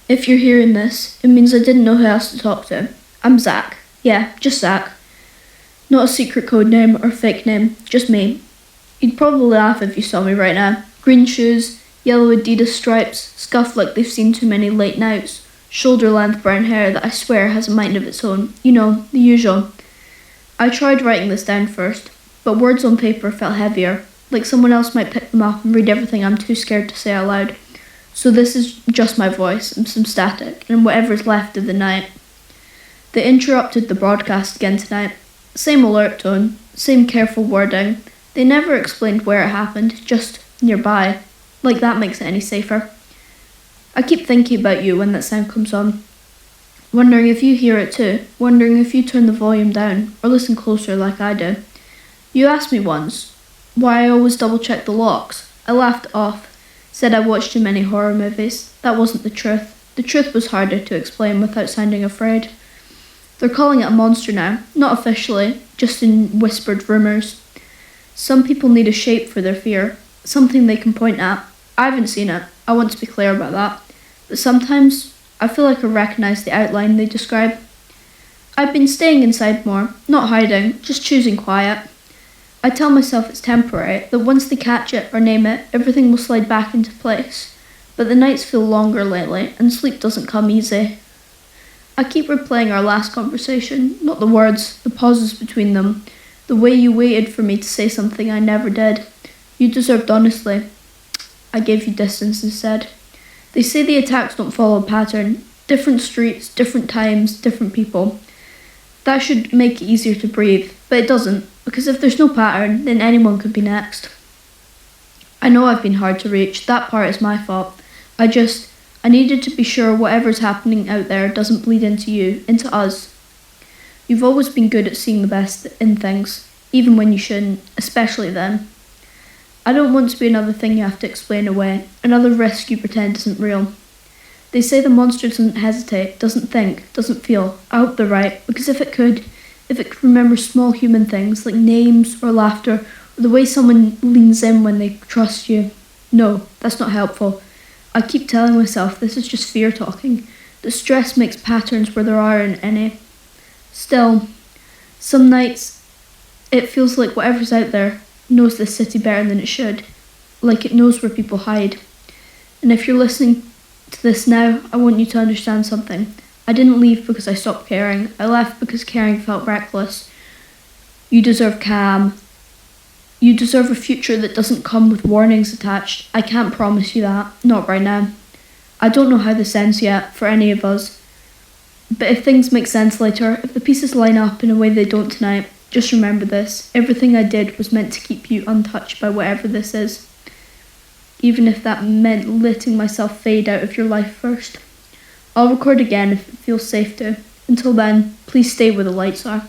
If you're hearing this, it means I didn't know who else to talk to. I'm Zach. Yeah, just Zach. Not a secret code name or fake name, just me. You'd probably laugh if you saw me right now. Green shoes, yellow Adidas stripes, scuffed like they've seen too many late nights, shoulder-length brown hair that I swear has a mind of its own. You know, the usual. I tried writing this down first, but words on paper felt heavier, like someone else might pick them up and read everything I'm too scared to say out loud. So this is just my voice and some static, and whatever's left of the night. They interrupted the broadcast again tonight. Same alert tone, same careful wording. They never explained where it happened, just nearby. Like that makes it any safer. I keep thinking about you when that sound comes on. Wondering if you hear it too. Wondering if you turn the volume down, or listen closer like I do. You asked me once why I always double check the locks. I laughed off. Said I watched too many horror movies. That wasn't the truth. The truth was harder to explain without sounding afraid. They're calling it a monster now, not officially, just in whispered rumours. Some people need a shape for their fear, something they can point at. I haven't seen it, I want to be clear about that. But sometimes, I feel like I recognise the outline they describe. I've been staying inside more, not hiding, just choosing quiet. I tell myself it's temporary, that once they catch it or name it, everything will slide back into place. But the nights feel longer lately, and sleep doesn't come easy. I keep replaying our last conversation, not the words, the pauses between them, the way you waited for me to say something I never did. You deserved honesty. I gave you distance instead. They say the attacks don't follow a pattern. Different streets, different times, different people. That should make it easier to breathe, but it doesn't, because if there's no pattern, then anyone could be next. I know I've been hard to reach, that part is my fault. I needed to be sure whatever's happening out there doesn't bleed into you, into us. You've always been good at seeing the best in things, even when you shouldn't, especially then. I don't want to be another thing you have to explain away, another risk you pretend isn't real. They say the monster doesn't hesitate, doesn't think, doesn't feel. I hope they're right, because if it could remember small human things like names or laughter, or the way someone leans in when they trust you. No, that's not helpful. I keep telling myself this is just fear talking, that stress makes patterns where there aren't any. Still, some nights it feels like whatever's out there knows this city better than it should, like it knows where people hide. And if you're listening to this now, I want you to understand something. I didn't leave because I stopped caring. I left because caring felt reckless. You deserve calm. You deserve a future that doesn't come with warnings attached. I can't promise you that, not right now. I don't know how this ends yet, for any of us. But if things make sense later, if the pieces line up in a way they don't tonight, just remember this. Everything I did was meant to keep you untouched by whatever this is. Even if that meant letting myself fade out of your life first. I'll record again if it feels safe to. Until then, please stay where the lights are.